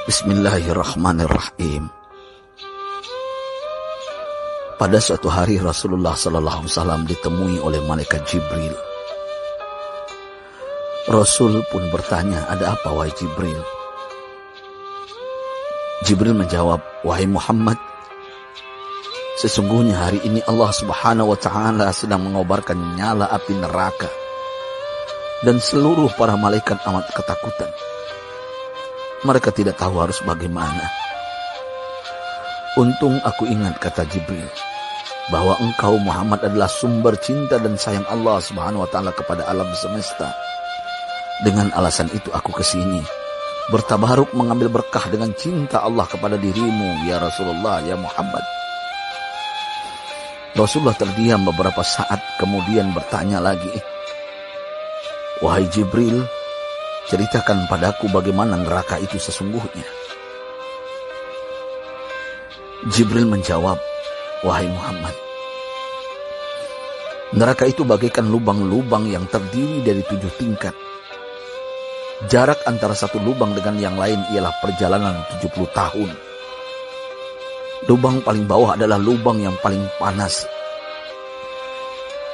Bismillahirrahmanirrahim. Pada suatu hari Rasulullah SAW ditemui oleh malaikat Jibril. Rasul pun bertanya, "Ada apa wahai Jibril?" Jibril menjawab, "Wahai Muhammad, sesungguhnya hari ini Allah Subhanahu wa Ta'ala sedang mengobarkan nyala api neraka, dan seluruh para malaikat amat ketakutan. Mereka tidak tahu harus bagaimana. Untung aku ingat," kata Jibril, "bahwa engkau Muhammad adalah sumber cinta dan sayang Allah Subhanahu wa Ta'ala kepada alam semesta. Dengan alasan itu aku kesini, bertabaruk mengambil berkah dengan cinta Allah kepada dirimu, ya Rasulullah, ya Muhammad." Rasulullah terdiam beberapa saat, kemudian bertanya lagi, "Wahai Jibril, ceritakan padaku bagaimana neraka itu sesungguhnya." Jibril menjawab, "Wahai Muhammad, neraka itu bagaikan lubang-lubang yang terdiri dari 7 tingkat. Jarak antara satu lubang dengan yang lain ialah perjalanan 70 tahun. Lubang paling bawah adalah lubang yang paling panas."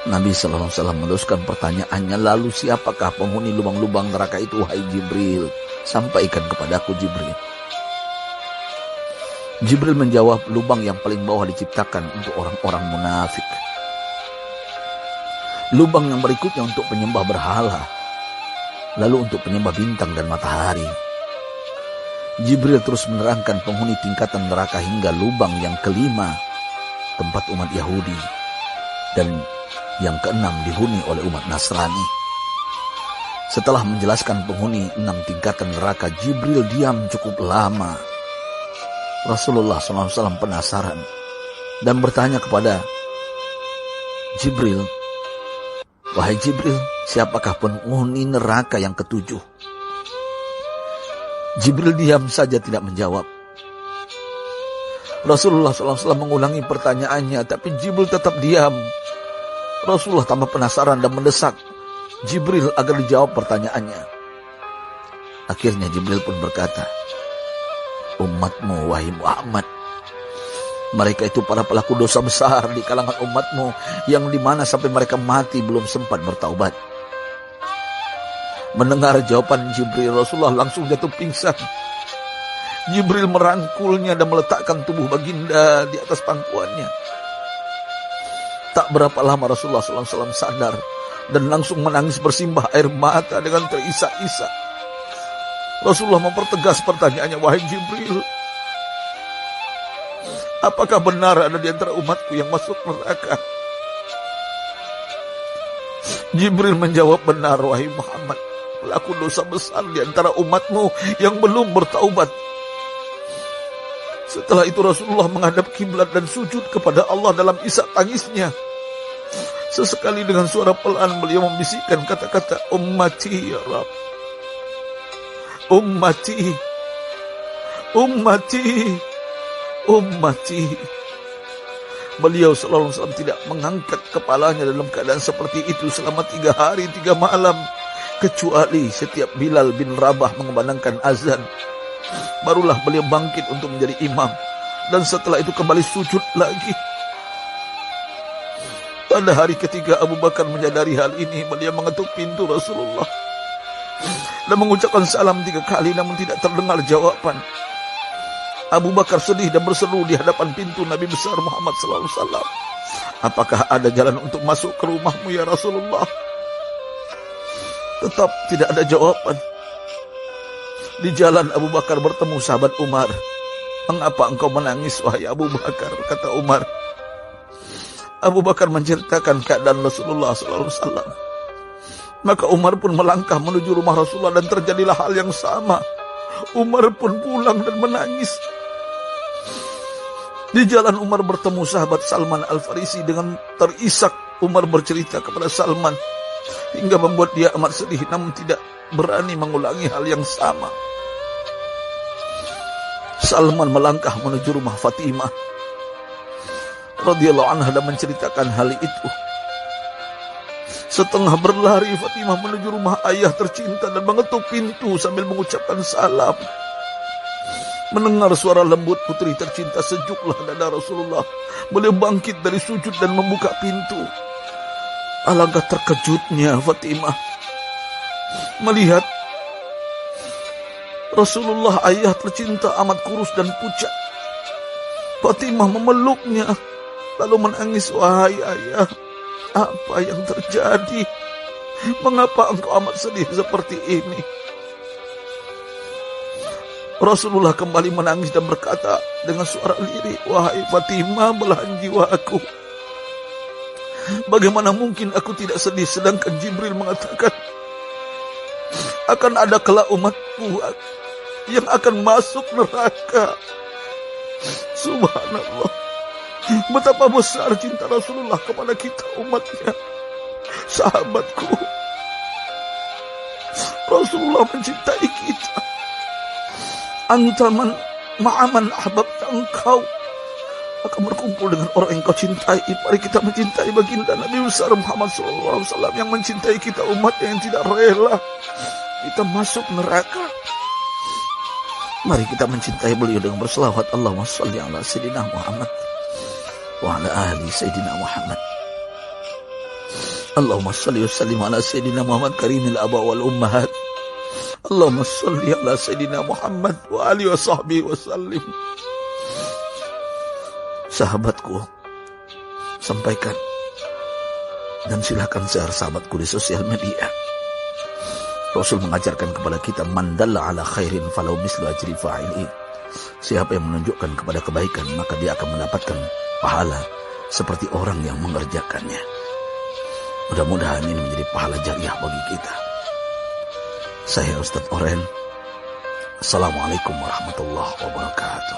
Nabi SAW meneruskan pertanyaannya, "Lalu siapakah penghuni lubang-lubang neraka itu, wahai Jibril? Sampaikan kepadaku, Jibril." Jibril menjawab, "Lubang yang paling bawah diciptakan untuk orang-orang munafik. Lubang yang berikutnya untuk penyembah berhala. Lalu untuk penyembah bintang dan matahari." Jibril terus menerangkan penghuni tingkatan neraka hingga lubang yang kelima, tempat umat Yahudi, dan yang keenam dihuni oleh umat Nasrani. Setelah menjelaskan penghuni 6 tingkatan neraka, Jibril diam cukup lama. Rasulullah SAW penasaran dan bertanya kepada Jibril, "Wahai Jibril, siapakah penghuni neraka yang ke-7?" Jibril diam saja tidak menjawab. Rasulullah SAW mengulangi pertanyaannya, tapi Jibril tetap diam. Rasulullah tambah penasaran dan mendesak Jibril agar dijawab pertanyaannya. Akhirnya Jibril pun berkata, "Umatmu, wahai Muhammad, mereka itu para pelaku dosa besar di kalangan umatmu, yang dimana sampai mereka mati belum sempat bertaubat." Mendengar jawaban Jibril, Rasulullah langsung jatuh pingsan. Jibril merangkulnya dan meletakkan tubuh baginda di atas pangkuannya. Tak berapa lama Rasulullah SAW sadar dan langsung menangis bersimbah air mata dengan terisak-isak. Rasulullah mempertegas pertanyaannya, "Wahai Jibril, apakah benar ada di antara umatku yang masuk neraka?" Jibril menjawab, "Benar, wahai Muhammad, pelaku dosa besar di antara umatmu yang belum bertaubat." Setelah itu Rasulullah menghadap kiblat dan sujud kepada Allah dalam isak tangisnya. Sesekali dengan suara pelan beliau membisikkan kata-kata, "Ummati ya Rabb, ummati, ummati, ummati." Beliau SAW tidak mengangkat kepalanya dalam keadaan seperti itu selama 3 hari 3 malam, kecuali setiap Bilal bin Rabah mengumandangkan azan. Barulah beliau bangkit untuk menjadi imam, dan setelah itu kembali sujud lagi. Pada hari ketiga Abu Bakar menyadari hal ini, beliau mengetuk pintu Rasulullah dan mengucapkan salam 3 kali, namun tidak terdengar jawaban. Abu Bakar sedih dan berseru di hadapan pintu Nabi besar Muhammad SAW, "Apakah ada jalan untuk masuk ke rumahmu ya Rasulullah?" Tetap tidak ada jawaban. Di jalan Abu Bakar bertemu sahabat Umar. "Mengapa engkau menangis, wahai Abu Bakar?" kata Umar. Abu Bakar menceritakan keadaan Rasulullah SAW. Maka Umar pun melangkah menuju rumah Rasulullah dan terjadilah hal yang sama. Umar pun pulang dan menangis. Di jalan Umar bertemu sahabat Salman Al-Farisi. Dengan terisak Umar bercerita kepada Salman hingga membuat dia amat sedih, namun tidak berani mengulangi hal yang sama. Salman melangkah menuju rumah Fatimah radhiyallahu anha dan menceritakan hal itu. Setengah berlari Fatimah menuju rumah ayah tercinta dan mengetuk pintu sambil mengucapkan salam. Mendengar suara lembut putri tercinta, sejuklah dada Rasulullah. Beliau bangkit dari sujud dan membuka pintu. Alangkah terkejutnya Fatimah melihat Rasulullah, ayah tercinta, amat kurus dan pucat. Fatimah memeluknya lalu menangis. Wahai ayah, apa yang terjadi? Mengapa engkau amat sedih seperti ini? Rasulullah kembali menangis dan berkata dengan suara lirih, wahai Fatimah, belahan jiwaku, bagaimana mungkin aku tidak sedih sedangkan Jibril mengatakan akan ada kelak umatku yang akan masuk neraka. Subhanallah, betapa besar cinta Rasulullah kepada kita umatnya. Sahabatku, Rasulullah mencintai kita. Antaman ma'aman ahbabta, engkau akan berkumpul dengan orang yang kau cintai. Mari kita mencintai baginda Nabi besar Muhammad SAW yang mencintai kita umatnya yang tidak rela kita masuk neraka. Mari kita mencintai beliau dengan berselawat, Allahumma shalli ala Sayyidina Muhammad wa ala ahli Sayyidina Muhammad. Allahumma shalli wa sallim ala Sayyidina Muhammad karimil aba wal ummahat. Allahumma shalli ala Sayyidina Muhammad wa alihi wa sahbihi wa sallim. Sahabatku, sampaikan dan silakan share sahabatku di sosial media. Rasul mengajarkan kepada kita, man dalla ala khairin falau mislu ajri fa'ili. Siapa yang menunjukkan kepada kebaikan, maka dia akan mendapatkan pahala seperti orang yang mengerjakannya. Mudah-mudahan ini menjadi pahala jariah bagi kita. Saya Ustadz Oren. Assalamualaikum warahmatullahi wabarakatuh.